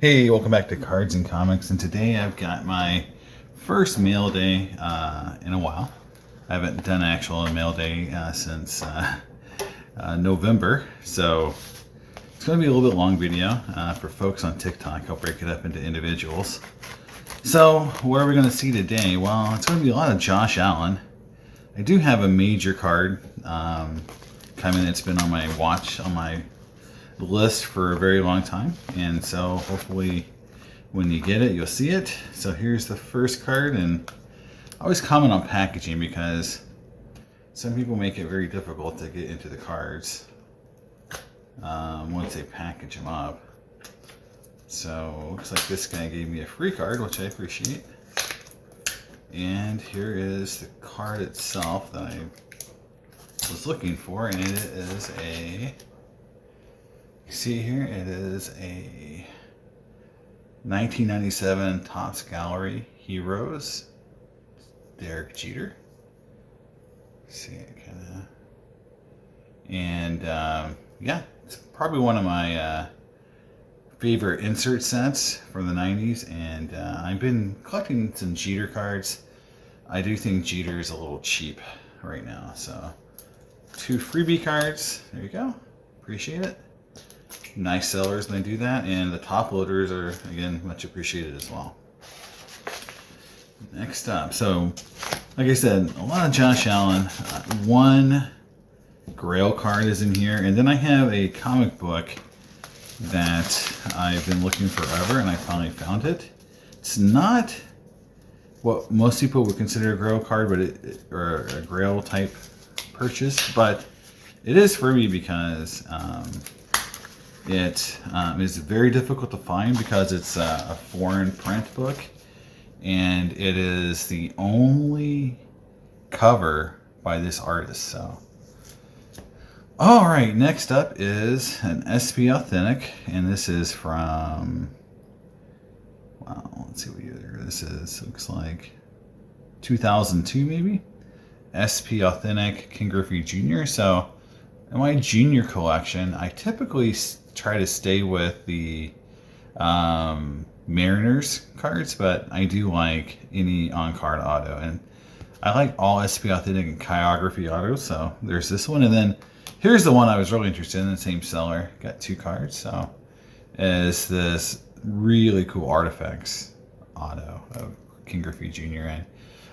Hey, welcome back to Cards and Comics, and today I've got my first mail day in a while. I haven't done an actual mail day since November, so it's going to be a little bit long video for folks on TikTok. I'll break it up into individuals. So, what are we going to see today? Well, it's going to be a lot of Josh Allen. I do have a major card coming. It's been on my watch, on my list for a very long time, and so hopefully when you get it you'll see it. So here's the first card, and I always comment on packaging because some people make it very difficult to get into the cards once they package them up. So looks like this guy gave me a free card, which I appreciate. And here is the card itself that I was looking for, and it is a, see here, it is a 1997 Topps Gallery Heroes Derek Jeter. See it kind of, and yeah, it's probably one of my favorite insert sets from the 90s, and I've been collecting some Jeter cards. I do think Jeter is a little cheap right now, so 2 freebie cards, there you go, appreciate it. Nice sellers when they do that, and the top loaders are, again, much appreciated as well. Next up, so like I said, a lot of Josh Allen. One Grail card is in here, and then I have a comic book that I've been looking forever, and I finally found it. It's not what most people would consider a Grail card, but or a Grail type purchase, but it is for me because it is very difficult to find because it's a foreign print book, and it is the only cover by this artist. So, all right, next up is an SP Authentic, and this is from, wow, let's see what year this is. Looks like 2002 maybe. SP Authentic Ken Griffey Jr. So in my junior collection, I typically try to stay with the Mariners cards, but I do like any on-card auto, and I like all SP Authentic and Chirography autos. So there's this one, and then here's the one I was really interested in. The same seller got 2 cards. So is this really cool Artifacts auto of Ken Griffey Jr. and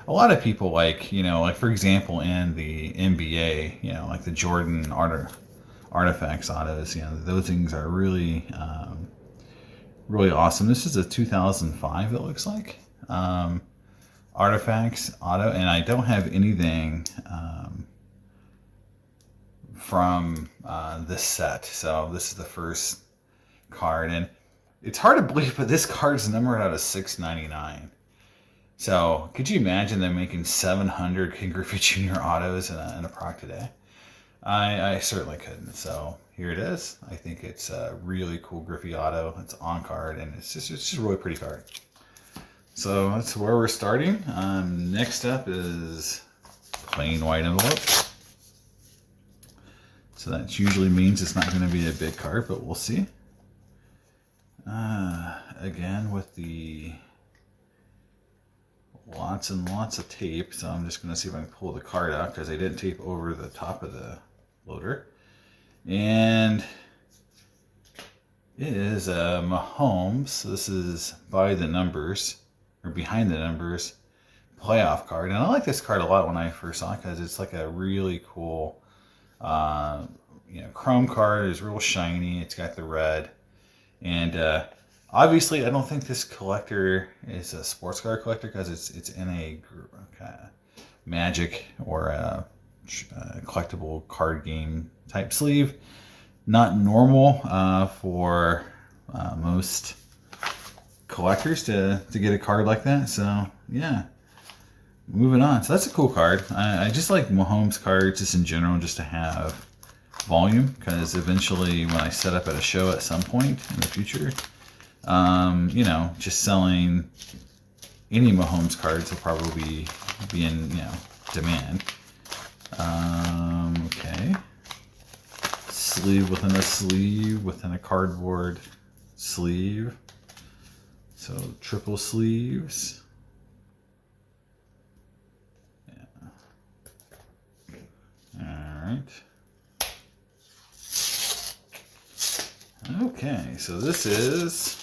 a lot of people like, you know, like for example in the NBA, you know, like the Jordan Artifacts autos, you know, those things are really really awesome. This is a 2005, it looks like, Artifacts auto, and I don't have anything from this set, so this is the first card, and it's hard to believe, but this card's numbered out of 699. So could you imagine them making 700 Ken Griffey Jr. autos in a product today? I certainly couldn't. So here it is. I think it's a really cool Griffey auto. It's on card, and it's just a really pretty card. So that's where we're starting. Next up is plain white envelope. So that usually means it's not going to be a big card, but we'll see. Again with the lots and lots of tape, so I'm just going to see if I can pull the card out because I didn't tape over the top of the loader. And it is a Mahomes, so this is by the numbers, or behind the numbers, playoff card. And I like this card a lot when I first saw it because it's like a really cool, you know, chrome card. It's real shiny, it's got the red, and obviously, I don't think this collector is a sports card collector because it's in a Magic or a collectible card game type sleeve. Not normal for most collectors to get a card like that. So yeah, moving on. So that's a cool card. I just like Mahomes cards just in general, just to have volume, because eventually when I set up at a show at some point in the future, you know, just selling any Mahomes cards will probably be in, you know, demand. Okay. Sleeve within a sleeve within a cardboard sleeve. So triple sleeves. Yeah. All right. Okay, so this is...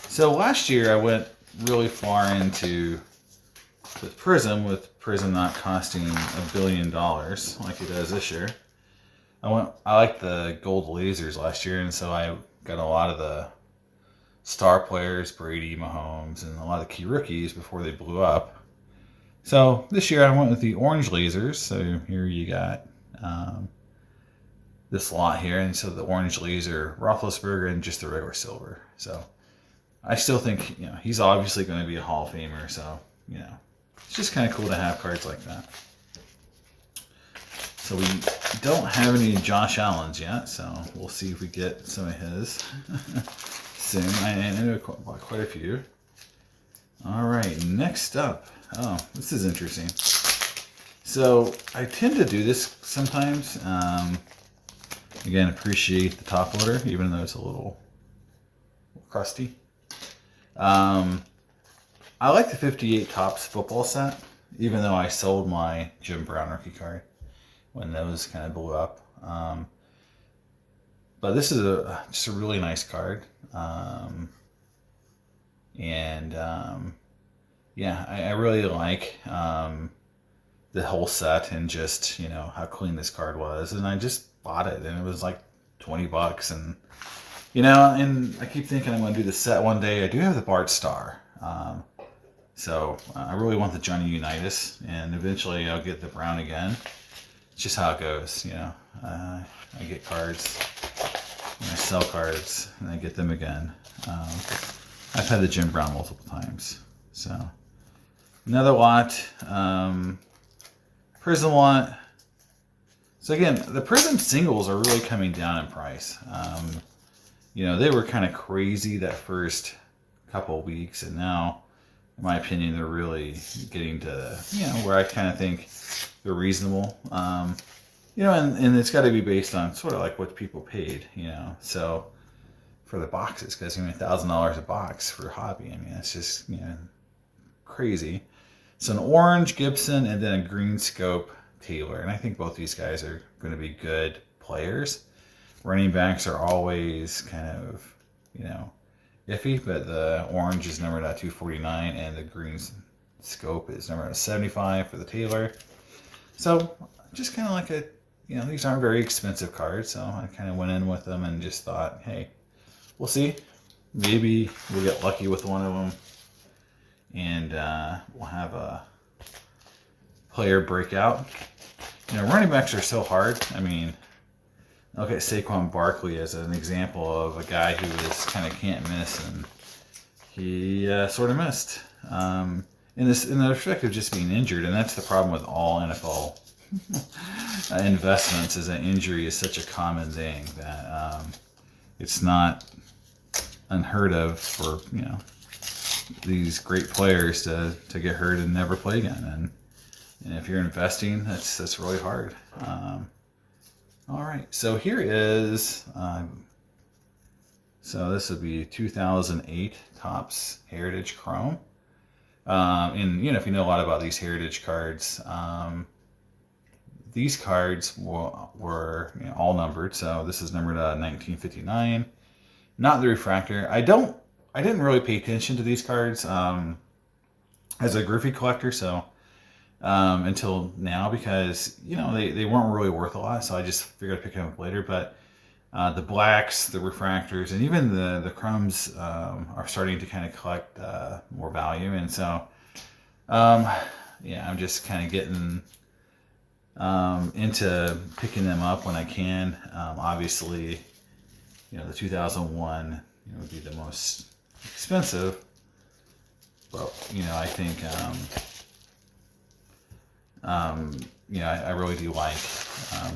So last year I went really far into with Prism not costing $1 billion like it does this year. I liked the gold lasers last year, and so I got a lot of the star players, Brady, Mahomes, and a lot of the key rookies before they blew up. So this year I went with the orange lasers. So here you got this lot here, and so the orange laser, Roethlisberger, and just the regular silver. So I still think, you know, he's obviously going to be a Hall of Famer. So, you know, it's just kind of cool to have cards like that. So we don't have any Josh Allen's yet, so we'll see if we get some of his soon. I know quite a few. All right, next up. Oh, this is interesting. So I tend to do this sometimes. Again, appreciate the top loader, even though it's a little crusty. I like the 58 Topps football set, even though I sold my Jim Brown rookie card when those kind of blew up. But this is just a really nice card. Yeah, I really like the whole set and just, you know, how clean this card was. And I just bought it, and it was like $20. And, you know, and I keep thinking I'm going to do the set one day. I do have the Bart Star. So I really want the Johnny Unitas, and eventually I'll get the Brown again. It's just how it goes, you know. I get cards, and I sell cards, and I get them again. I've had the Jim Brown multiple times. So another lot, Prism lot. So again, the Prism singles are really coming down in price. You know, they were kind of crazy that first couple of weeks, and now, in my opinion, they're really getting to, you know, where I kind of think they're reasonable. You know, and it's got to be based on sort of like what people paid, you know. So for the boxes, because, you know, $1,000 a box for a hobby, I mean, it's just, you know, crazy. So an orange Gibson and then a green scope Taylor, and I think both these guys are going to be good players. Running backs are always kind of, you know, iffy, but the orange is numbered at 249 and the green scope is numbered at 75 for the Taylor. So just kind of like a, you know, these aren't very expensive cards, so I kind of went in with them and just thought, hey, we'll see. Maybe we'll get lucky with one of them, and we'll have a player breakout. You know, running backs are so hard. I mean, look at Saquon Barkley as an example of a guy who is kind of can't miss, and he sort of missed. In the respect of just being injured, and that's the problem with all NFL investments, is that injury is such a common thing that it's not unheard of for, you know, these great players to get hurt and never play again. And if you're investing, that's really hard. All right, so here is, so this would be 2008 Topps Heritage Chrome. And, you know, if you know a lot about these Heritage cards, these cards were you know, all numbered. So this is numbered 1959, not the refractor. I didn't really pay attention to these cards as a Griffey collector, so until now, because, you know, they weren't really worth a lot, so I just figured I'd pick them up later. But the blacks, the refractors, and even the chromes are starting to kind of collect more value. And so, yeah, I'm just kind of getting into picking them up when I can. Obviously, you know, the 2001 would be the most expensive, but, you know, I think, you know, I really do like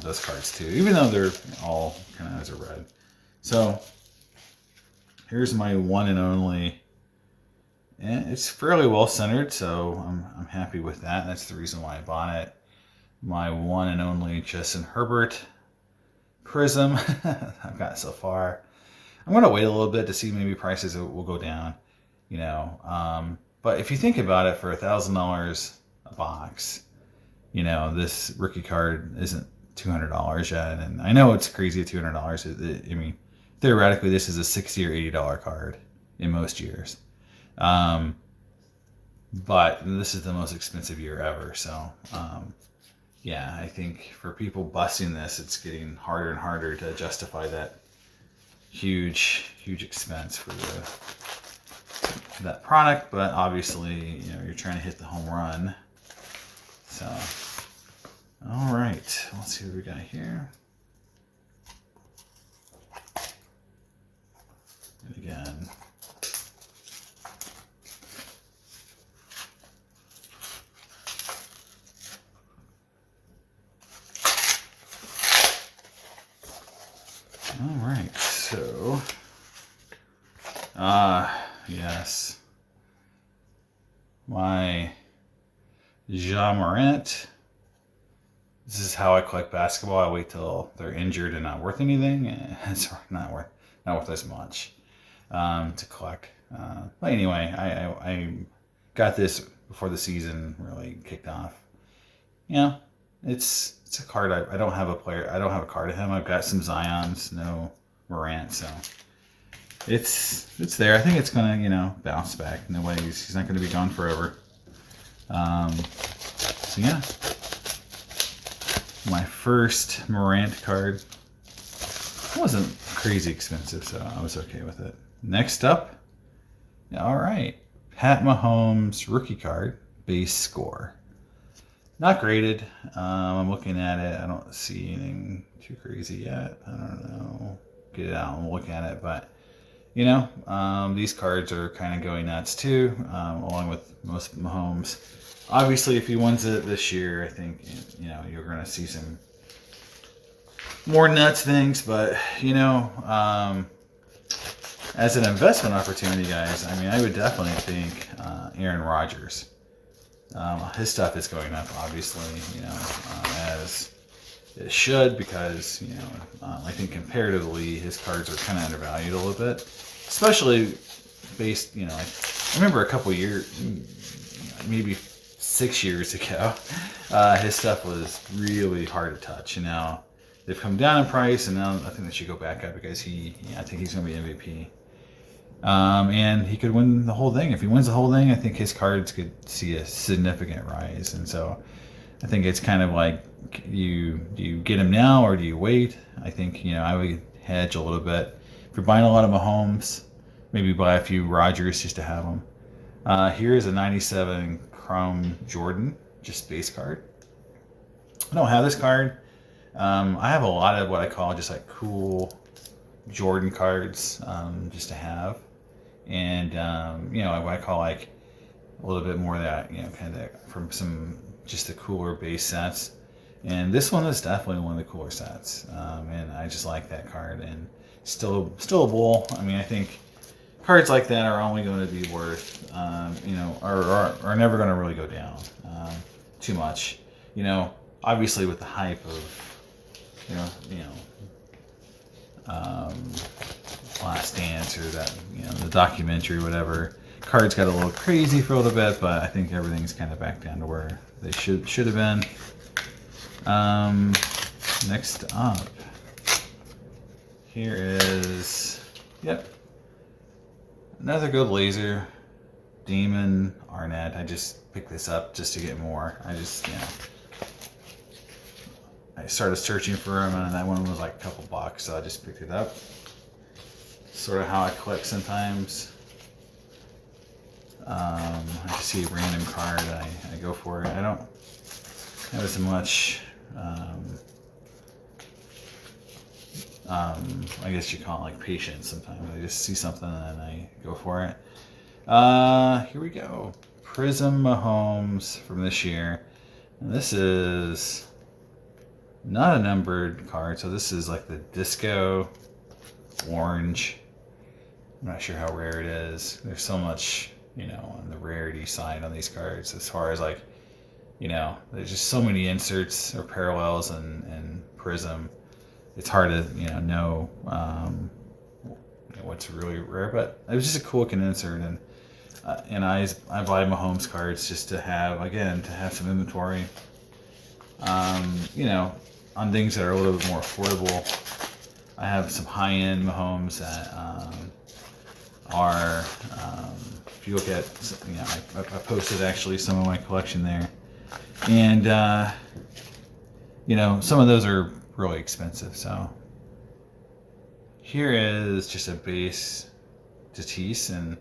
those cards too, even though they're all kind of as a red. So here's my one and only, and it's fairly well centered, so I'm happy with that. That's the reason why I bought it. My one and only Justin Herbert Prism I've got so far. I'm going to wait a little bit to see maybe prices will go down, but if you think about it, for $1,000 a box, this rookie card isn't $200 yet. And I know it's crazy at $200. I mean, theoretically, this is a $60 or $80 card in most years. But this is the most expensive year ever. So, yeah, I think for people busting this, it's getting harder and harder to justify that huge expense for that product. But obviously, you're trying to hit the home run. So, all right, let's see what we got here. And again, all right, so, yes, my Ja Morant. This is how I collect basketball. I wait till they're injured and not worth anything. It's not worth as much to collect. But anyway, I got this before the season really kicked off. It's a card. I don't have a player. I don't have a card of him. I've got some Zions, no Morant, so it's there. I think it's gonna bounce back. He's not gonna be gone forever. So yeah. My first Morant card wasn't crazy expensive, so I was okay with it. Next up, all right, Pat Mahomes rookie card, base score. Not graded. I'm looking at it. I don't see anything too crazy yet. I don't know. Get it out and look at it, but these cards are kind of going nuts too, along with most Mahomes. Obviously, if he wins it this year, I think you're going to see some more nuts things. But as an investment opportunity, guys, I mean, I would definitely think Aaron Rodgers. His stuff is going up, obviously, as it should, because I think comparatively his cards are kind of undervalued a little bit, especially based. I remember a couple years, maybe 6 years ago, his stuff was really hard to touch. And now they've come down in price, and now I think they should go back up because I think he's going to be MVP. And he could win the whole thing. If he wins the whole thing, I think his cards could see a significant rise. And so I think it's kind of like, do you get him now or do you wait? I think, I would hedge a little bit. If you're buying a lot of Mahomes, maybe buy a few Rodgers just to have them. Here's a 97 Chrome Jordan, just base card. I don't have this card. I have a lot of what I call just like cool Jordan cards, just to have. And, what I call like a little bit more of that, kind of from some just the cooler base sets. And this one is definitely one of the cooler sets. And I just like that card, and still a bull. I mean, I think cards like that are only going to be worth, are never going to really go down too much. Obviously with the hype of, Last Dance or that, the documentary, whatever. Cards got a little crazy for a little bit, but I think everything's kind of back down to where they should have been. Next up, here is, another good laser, Demon Arnett. I just picked this up just to get more. I started searching for him, and that one was like a couple bucks, so I just picked it up. Sort of how I collect sometimes. I just see a random card, I go for it. I don't have as much, I guess you call it like patience sometimes. I just see something and I go for it. Here we go. Prism Mahomes from this year. And this is not a numbered card, so this is like the disco orange. I'm not sure how rare it is. There's so much, on the rarity side on these cards, as far as like, there's just so many inserts or parallels and prism. It's hard to, know what's really rare, but it was just a cool looking insert. And I buy Mahomes cards just to have, again, to have some inventory, you know, on things that are a little bit more affordable. I have some high-end Mahomes that are, if you look at, you know, I posted actually some of my collection there. And, you know, some of those are really expensive. So here is just a base Tatis, and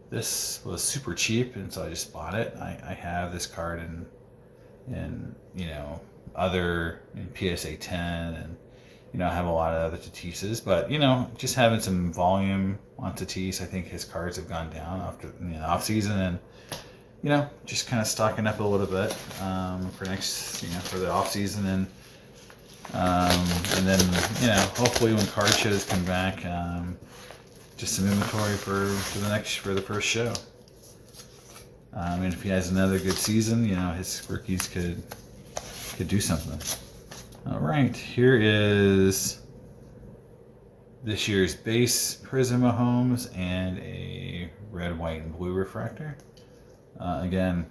this was super cheap, and so I just bought it. I have this card in you know, in PSA 10, and you know, I have a lot of other Tatises, but you know, just having some volume on Tatis, I think his cards have gone down after, you know, off season, and you know, just kind of stocking up a little bit for next, you know, for the off season, and then, you know, hopefully when card shows come back, just some inventory for the first show. And if he has another good season, you know, his rookies could do something. All right, here is this year's base Prism Mahomes and a red, white, and blue refractor. Again,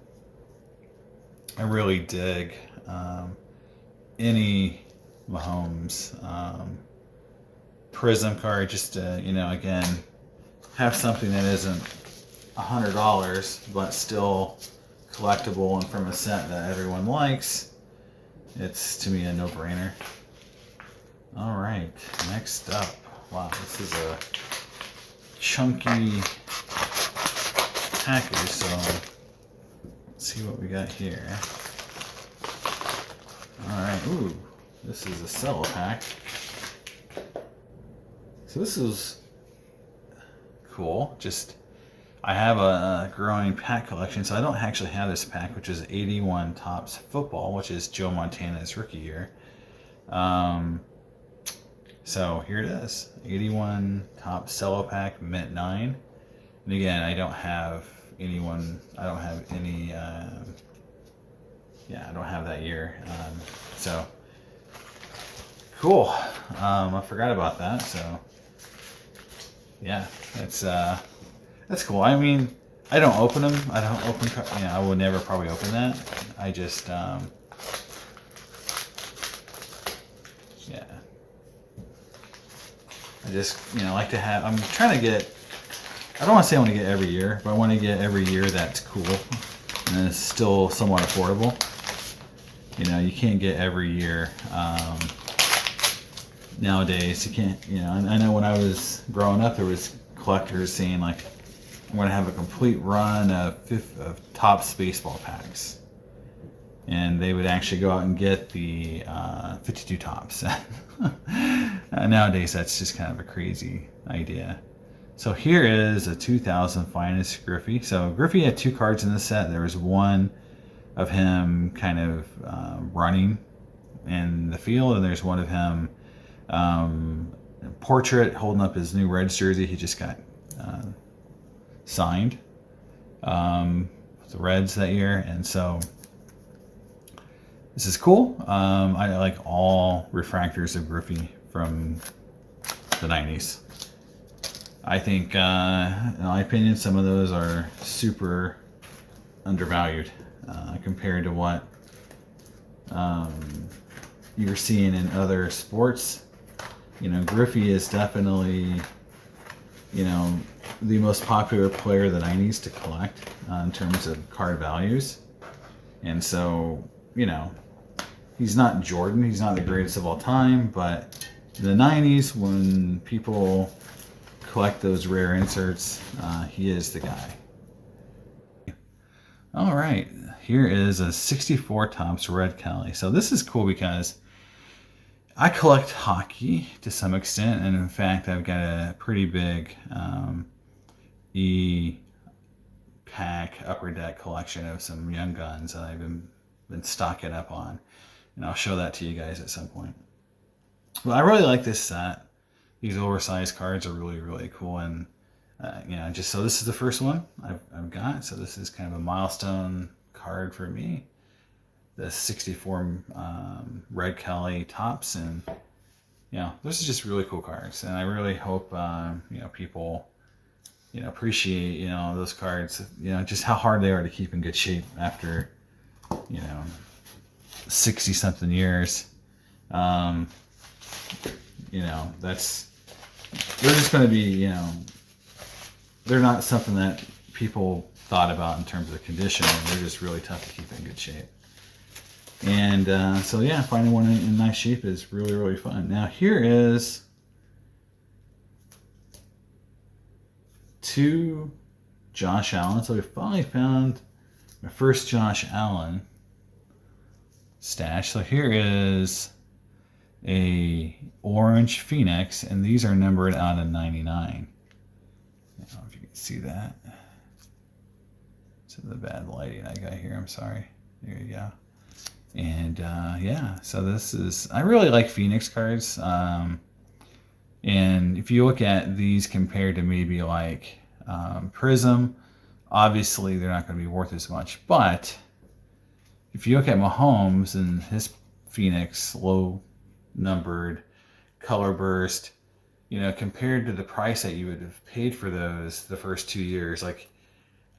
I really dig any Mahomes Prism card, just to, you know, again, have something that isn't $100 but still collectible and from a set that everyone likes. It's, to me, a no-brainer. All right, next up. Wow, this is a chunky package, so let's see what we got here. All right, ooh, this is a cello pack. So this is cool. Just, I have a growing pack collection, so I don't actually have this pack, which is 81 Topps Football, which is Joe Montana's rookie year. So here it is, 81 Topps cello pack, mint 9. And again, I don't have any, I don't have that year. So cool. I forgot about that. So yeah, that's cool. I mean, I don't open them. I don't open, you know, I will never probably open that. I just, yeah. I just, you know, like to have, I'm trying to get, I don't want to say I want to get every year, but I want to get every year that's cool and it's still somewhat affordable. You know, you can't get every year. Nowadays, you can't, you know, I know when I was growing up, there was collectors saying, like, I'm going to have a complete run of Topps baseball packs. And they would actually go out and get the 52 Topps. Nowadays, that's just kind of a crazy idea. So here is a 2000 Finest Griffey. So Griffey had 2 cards in the set. There was one of him kind of running in the field, and there's one of him portrait holding up his new Reds jersey. He just got signed with the Reds that year, and so this is cool. I like all refractors of Griffey from the 90s. I think, in my opinion, some of those are super undervalued compared to what you're seeing in other sports. You know, Griffey is definitely, you know, the most popular player of the 90s to collect in terms of card values. And so, you know, he's not Jordan, he's not the greatest of all time, but in the 90s, when people collect those rare inserts, he is the guy. All right, here is a 64 Topps Red Kelly. So this is cool because I collect hockey to some extent, and in fact, I've got a pretty big E-Pack Upper Deck collection of some Young Guns that I've been stocking up on, and I'll show that to you guys at some point. Well, I really like this set. These oversized cards are really, really cool, and you know, just so this is the first one I've got, so this is kind of a milestone card for me. The 64 Red Kelly Topps, and this is just really cool cards, and I really hope people appreciate those cards. Just how hard they are to keep in good shape after 60 something years. That's they're just going to be they're not something that people thought about in terms of condition. They're just really tough to keep in good shape. And so yeah, finding one in nice shape is really, really fun. Now here is 2 Josh Allen. So we finally found my first Josh Allen stash. So here is a orange Phoenix, and these are numbered out of 99. I don't know if you can see that. It's the bad lighting I got here. I'm sorry. There you go. And yeah, so this is, I really like Phoenix cards. And if you look at these compared to maybe like Prism, obviously they're not going to be worth as much. But if you look at Mahomes and his Phoenix, low numbered, color burst, compared to the price that you would have paid for those the first 2 years, like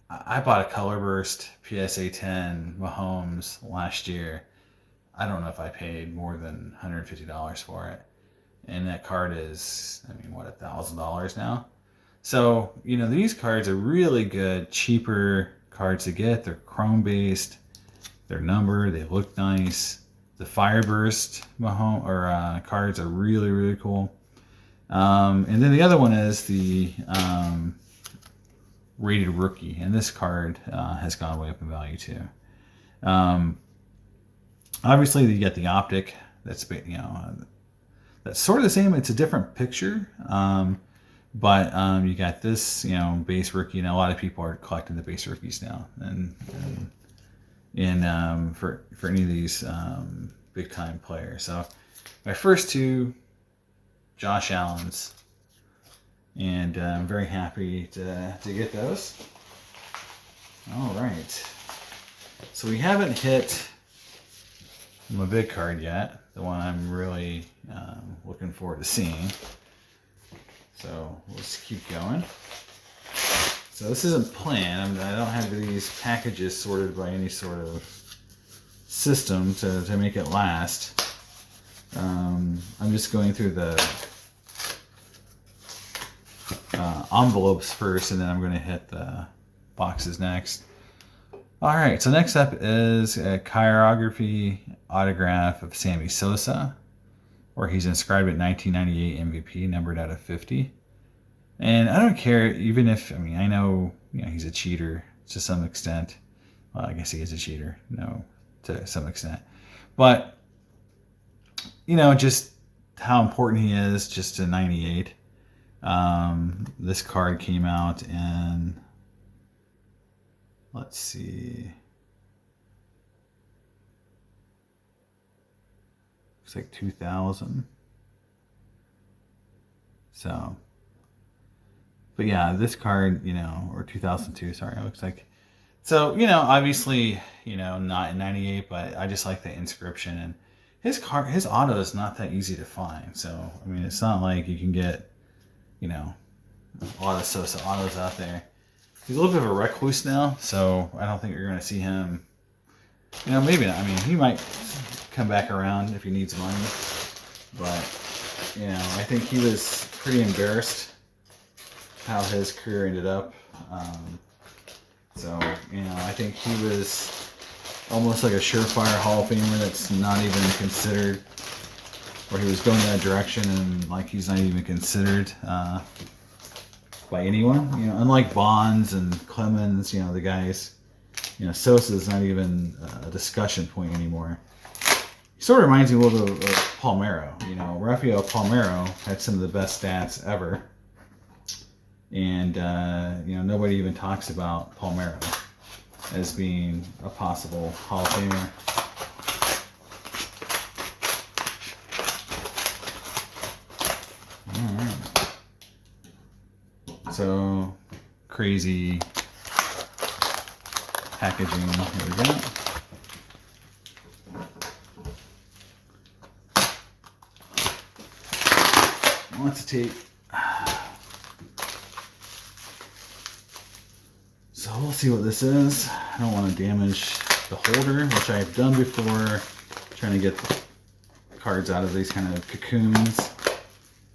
I bought a color burst PSA 10 Mahomes last year. I don't know if I paid more than $150 for it. And that card is, what, $1,000 now? So, these cards are really good, cheaper cards to get. They're chrome based, they're numbered, they look nice. The Fireburst Mahomes cards are really, really cool. And then the other one is the rated rookie, and this card has gone way up in value too. Obviously, you get the optic. That's that's sort of the same. It's a different picture, but you got this base rookie. And a lot of people are collecting the base rookies now, and for any of these big time players. So my first 2 Josh Allens. And I'm very happy to get those. All right. So we haven't hit my big card yet, the one I'm really looking forward to seeing. So let's keep going. So this isn't planned. I don't have these packages sorted by any sort of system to make it last. I'm just going through the envelopes first, and then I'm going to hit the boxes next. All right, so next up is a chirography autograph of Sammy Sosa, where he's inscribed at 1998 MVP, numbered out of 50. And I don't care, even if, I know, he's a cheater to some extent. Well, I guess he is a cheater, to some extent. But, just how important he is just to 98. This card came out in, let's see, looks like 2000. So, but yeah, this card, or 2002, sorry, it looks like. So, obviously, not in 98, but I just like the inscription. And his auto is not that easy to find. So, it's not like you can get, a lot of Sosa autos out there. He's a little bit of a recluse now, so I don't think you're going to see him. Maybe not. He might come back around if he needs money. But, I think he was pretty embarrassed how his career ended up. So, I think he was almost like a surefire Hall of Famer that's not even considered, or he was going that direction and like he's not even considered by anyone. Unlike Bonds and Clemens, the guys, Sosa's not even a discussion point anymore. He sort of reminds me a little bit of Palmeiro. Rafael Palmeiro had some of the best stats ever. And, nobody even talks about Palmeiro as being a possible Hall of Famer. All right. So, crazy packaging. Here we go. wants to tape. So we'll see what this is. I don't want to damage the holder, which I've done before, trying to get the cards out of these kind of cocoons.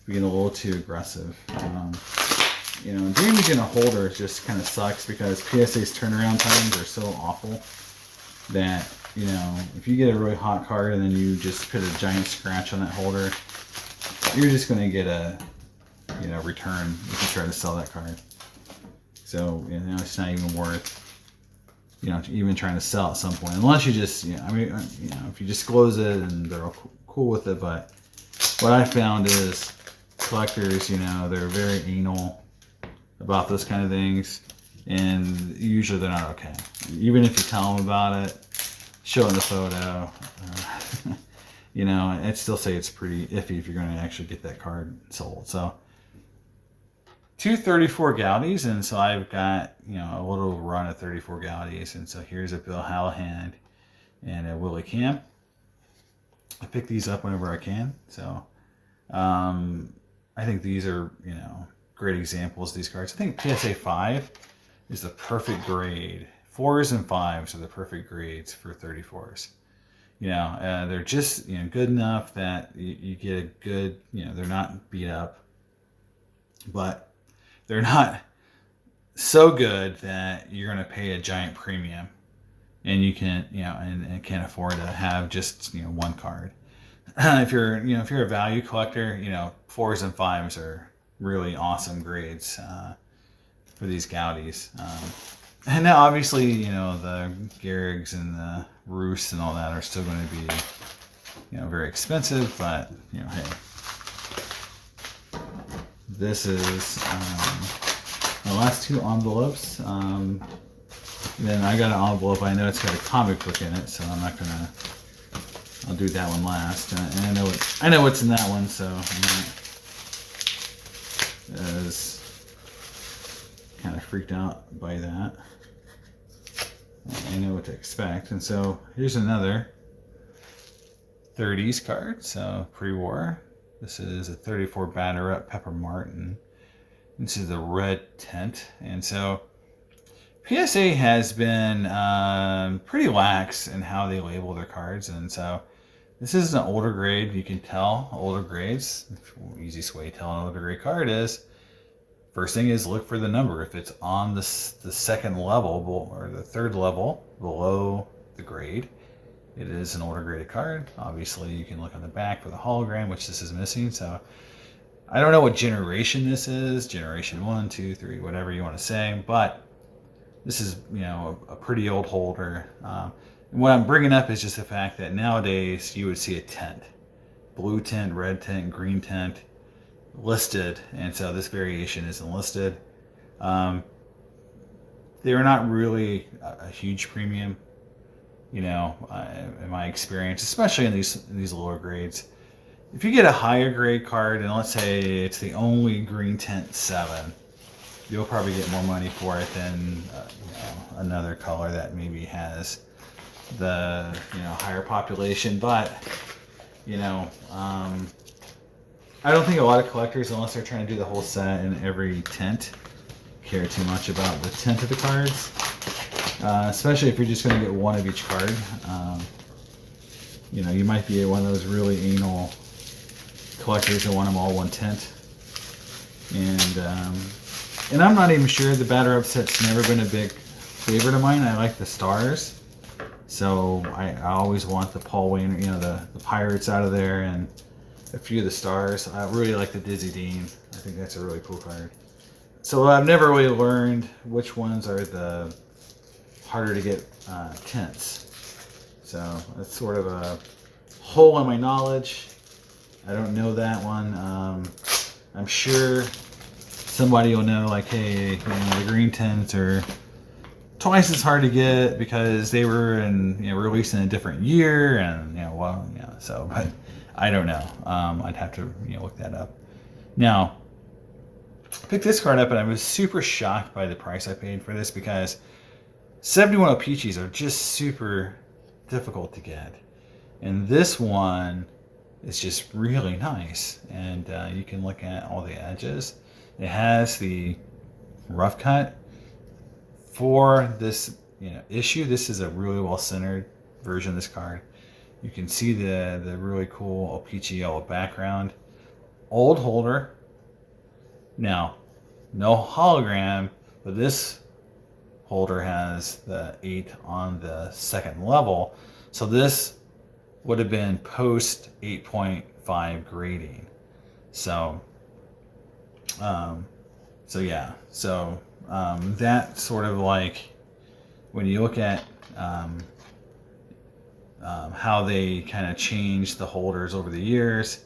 Being a little too aggressive. You know, damaging a holder just kind of sucks because PSA's turnaround times are so awful that, you know, if you get a really hot card and then you just put a giant scratch on that holder, you're just going to get a, you know, return if you try to sell that card. So, you know, it's not even worth, you know, even trying to sell at some point. Unless you just, you know, I mean, you know, if you disclose it and they're all cool with it. But what I found is collectors, you know, they're very anal about those kind of things, and usually they're not okay. Even if you tell them about it, show them the photo, you know, I'd still say it's pretty iffy if you're going to actually get that card sold. So 234 Gaudies, and so I've got, you know, a little run of 34 Gaudies, and so here's a Bill Hallahan and a Willie Camp. I pick these up whenever I can, so I think these are, you know, great examples of these cards. I think PSA 5 is the perfect grade. 4s and 5s are the perfect grades for 34s. You know, they're just, you know, good enough that you get a good, you know, they're not beat up, but they're not so good that you're going to pay a giant premium and you can, you know, and can't afford to have just, you know, one card. If you're, you know, if you're a value collector, you know, 4s and 5s are really awesome grades for these Gaudies. And now obviously, you know, the Gehrig's and the Roos and all that are still going to be, you know, very expensive, but, you know, hey. This is my last two envelopes. Then I got an envelope. I know it's got a comic book in it, so I'm not gonna. I'll do that one last. And I know what's in that one, so I'm not as kind of freaked out by that. I know what to expect. And so here's another 30s card. So pre-war. This is a 34 batter up Pepper Martin. This is the red tint. And so PSA has been pretty lax in how they label their cards. And so this is an older grade. You can tell older grades. The easiest way to tell an older grade card is, first thing is look for the number. If it's on the second level or the third level below the grade, it is an older graded card. Obviously, you can look on the back for the hologram, which this is missing. So I don't know what generation this is. Generation 1, 2, 3, whatever you want to say. But this is, you know, a pretty old holder. And what I'm bringing up is just the fact that nowadays you would see a tint. Blue tint, red tint, green tint listed. And so this variation isn't listed. They're not really a huge premium. You know, in my experience, especially in these lower grades. If you get a higher grade card, and let's say it's the only green tint 7, you'll probably get more money for it than you know, another color that maybe has the, you know, higher population. But, you know, I don't think a lot of collectors, unless they're trying to do the whole set in every tint, care too much about the tint of the cards. Especially if you're just going to get one of each card. You know, you might be one of those really anal collectors that want them all one tint. And I'm not even sure. The batter up set's never been a big favorite of mine. I like the stars. So I always want the Paul Wayne, you know, the Pirates out of there, and a few of the stars. I really like the Dizzy Dean. I think that's a really cool card. So I've never really learned which ones are the harder to get tints. So that's sort of a hole in my knowledge. I don't know that one. I'm sure somebody will know, like, hey, you know, the green tints are twice as hard to get because they were released in a different year, and so, but I don't know. I'd have to look that up. Now, I picked this card up and I was super shocked by the price I paid for this because 71 O-Pee-Chees are just super difficult to get. And this one is just really nice. And you can look at all the edges. It has the rough cut for this issue. This is a really well centered version of this card. You can see the really cool peachy yellow background. Old holder. Now, no hologram, but this holder has the 8 on the second level. So this would have been post 8.5 grading. So, that sort of like when you look at how they kind of changed the holders over the years,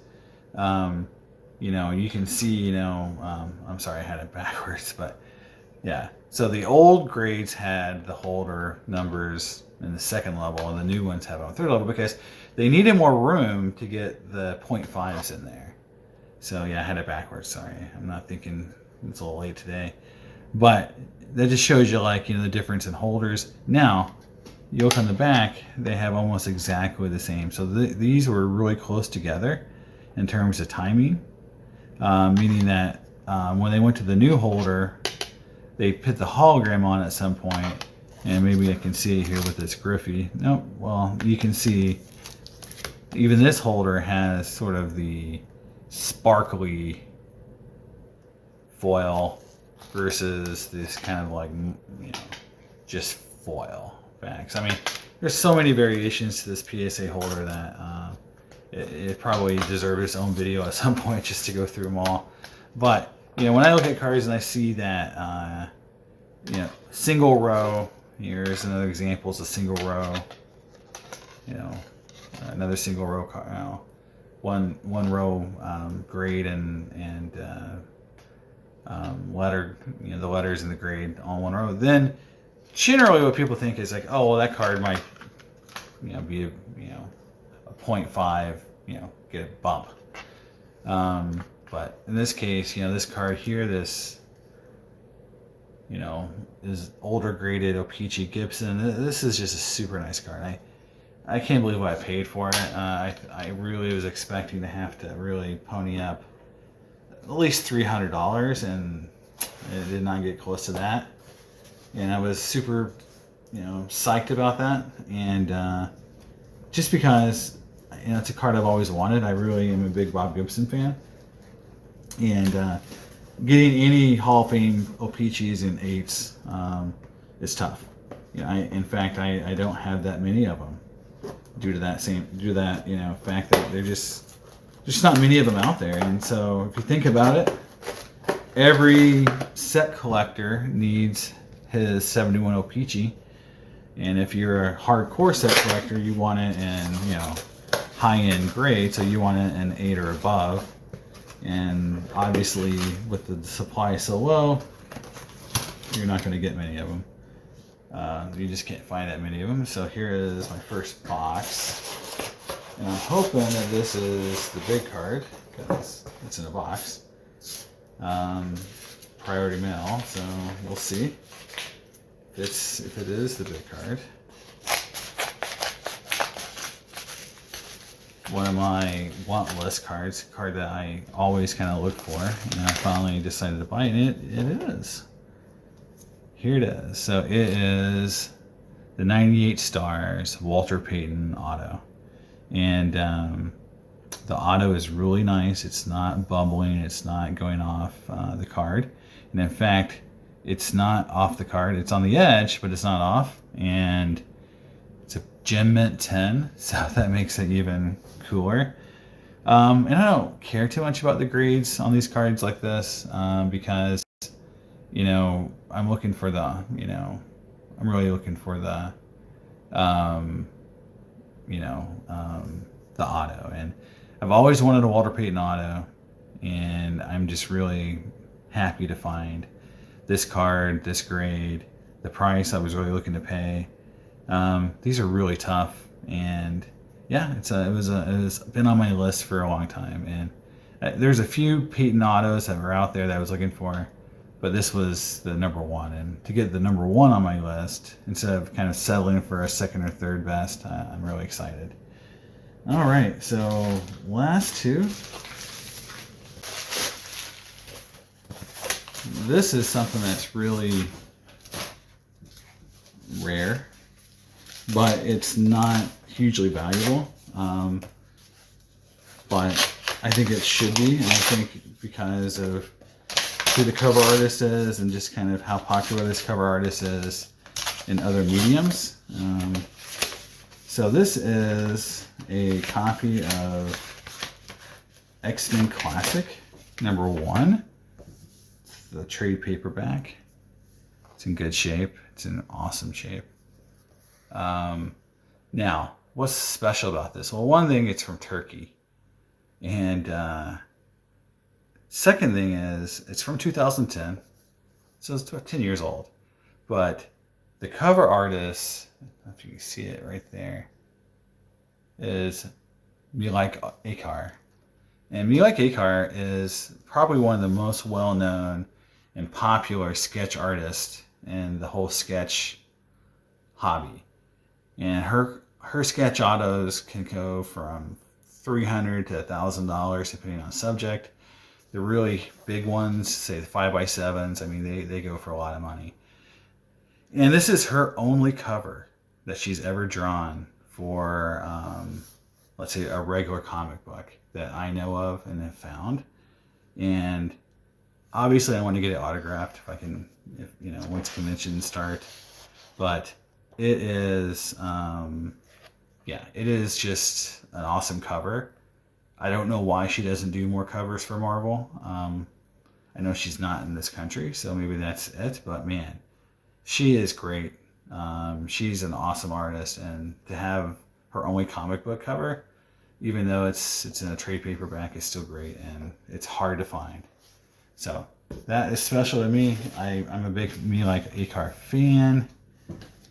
you can see, I'm sorry, I had it backwards, but yeah. So the old grades had the holder numbers in the second level, and the new ones have it on the third level because they needed more room to get the 0.5s in there. So yeah, I had it backwards. Sorry, I'm not thinking, it's a little late today, but that just shows you the difference in holders. Now you look on the back, they have almost exactly the same. So these were really close together in terms of timing, meaning that when they went to the new holder, they put the hologram on at some point, and maybe I can see it here with this Griffey. Nope. Well, you can see even this holder has sort of the sparkly foil versus this kind of just foil backs. I mean, there's so many variations to this PSA holder that it probably deserves its own video at some point just to go through them all. But when I look at cards and I see that, single row, here's another example, it's a single row, another single row card, one row grade and letter, the letters in the grade on one row. Then generally what people think is like, oh, well, that card might, be a 0.5, get a bump. But in this case, this card here, this, is older graded O-Pee-Chee Gibson. This is just a super nice card. I can't believe what I paid for it. I really was expecting to have to really pony up at least $300, and it did not get close to that. And I was super, psyched about that. And just because, it's a card I've always wanted. I really am a big Bob Gibson fan. And getting any Hall of Fame O-Pee-Chees in 8s is tough. In fact, I don't have that many of them due to that fact that they're just not many of them out there. And so if you think about it, every set collector needs his 71 O-Pee-Chee. And if you're a hardcore set collector, you want it in, high-end grade, so you want it in 8 or above. And obviously, with the supply so low, you're not going to get many of them. You just can't find that many of them. So here is my first box. And I'm hoping that this is the big card, because it's in a box. Priority mail, so we'll see if it is the big card. One of my want list cards, a card that I always kind of look for, and I finally decided to buy it, and it is. Here it is. So it is the 98 Stars Walter Payton auto. And the auto is really nice. It's not bubbling. It's not going off the card. And in fact, it's not off the card. It's on the edge, but it's not off. And it's a Gem Mint 10, so that makes it even cooler. And I don't care too much about the grades on these cards like this because, I'm looking for the, I'm really looking for the, the auto. And I've always wanted a Walter Payton auto, and I'm just really happy to find this card, this grade, the price I was really looking to pay. These are really tough, and yeah, it's been on my list for a long time. And there's a few Payton autos that were out there that I was looking for, but this was the number one. And to get the number one on my list instead of kind of settling for a second or third best, I'm really excited. All right, so last two. This is something that's really rare, but it's not hugely valuable. But I think it should be, and I think because of who the cover artist is and just kind of how popular this cover artist is in other mediums. So this is a copy of X-Men Classic #1. It's the trade paperback. It's in good shape. It's in awesome shape. Now, what's special about this? Well, one thing, it's from Turkey. And second thing is, it's from 2010. So it's 10 years old. But the cover artist, I don't know if you can see it right there, is Milike Akar. And Milike Akar is probably one of the most well-known and popular sketch artists in the whole sketch hobby. And her sketch autos can go from $300 to $1,000 depending on subject. The really big ones, say the 5x7s, I mean, they go for a lot of money. And this is her only cover that she's ever drawn for, let's say, a regular comic book that I know of and have found. And obviously I want to get it autographed if I can, once conventions start. But it is, it is just an awesome cover. I don't know why she doesn't do more covers for Marvel. I know she's not in this country, so maybe that's it. But man, she is great. She's an awesome artist, and to have her only comic book cover, even though it's in a trade paperback, is still great, and it's hard to find. So that is special to me. I'm a big Milike Akar fan,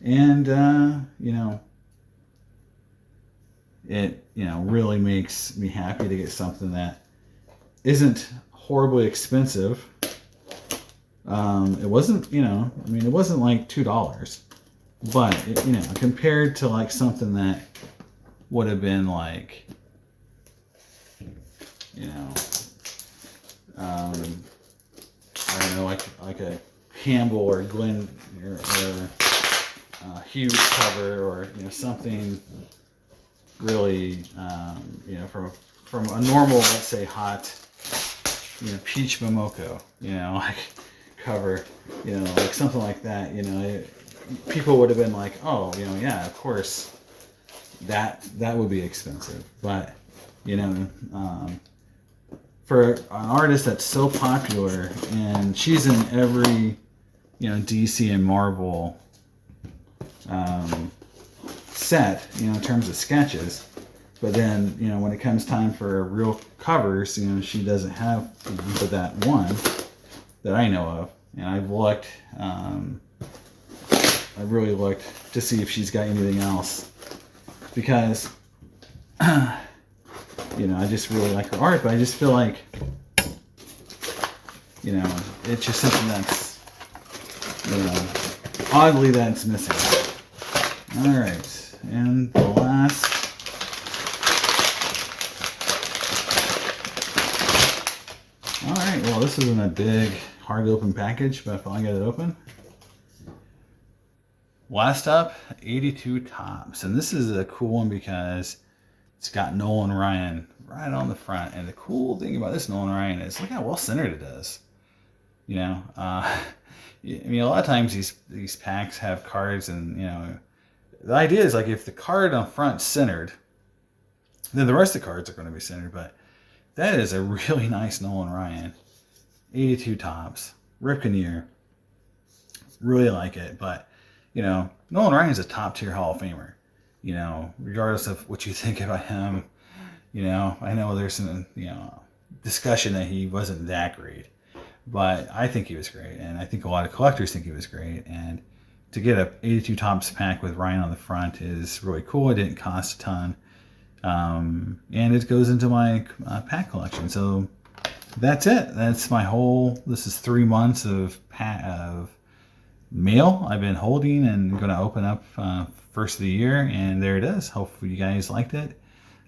and it really makes me happy to get something that isn't horribly expensive. It wasn't, it wasn't like $2, but compared to like something that would have been like, I don't know, like a Campbell or Glenn or Hughes cover, or something really, from a normal, let's say, hot, peach momoko, like cover, like something like that, people would have been like, oh, yeah, of course, that would be expensive. But, for an artist that's so popular, and she's in every, DC and Marvel set, in terms of sketches, but then, when it comes time for real covers, she doesn't have but that one that I know of. And I've looked, I really looked to see if she's got anything else, because I just really like her art, but I just feel like, it's just something that's, oddly that's missing. All right, and the last. All right, well, this isn't a big, hard to open package, but if I get it open. Last up, 82 Tops, and this is a cool one because it's got Nolan Ryan right on the front. And the cool thing about this Nolan Ryan is look how well centered it is. I mean, a lot of times these packs have cards, and the idea is like if the card on front centered, then the rest of the cards are going to be centered. But that is a really nice Nolan Ryan, 82 Tops, Ripkenir. Really like it, but Nolan Ryan is a top tier Hall of Famer. Regardless of what you think about him, I know there's some, discussion that he wasn't that great, but I think he was great, and I think a lot of collectors think he was great. And to get a 82 Tops pack with Ryan on the front is really cool. It didn't cost a ton, and it goes into my pack collection. So that's it. That's my whole. This is 3 months of mail I've been holding and going to open up first of the year, and there it is. Hopefully you guys liked it.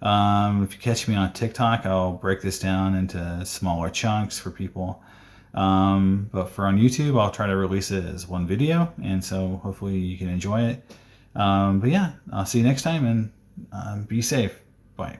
If you catch me on TikTok, I'll break this down into smaller chunks for people. But for on YouTube, I'll try to release it as one video, and so hopefully you can enjoy it. But yeah, I'll see you next time, and be safe. Bye.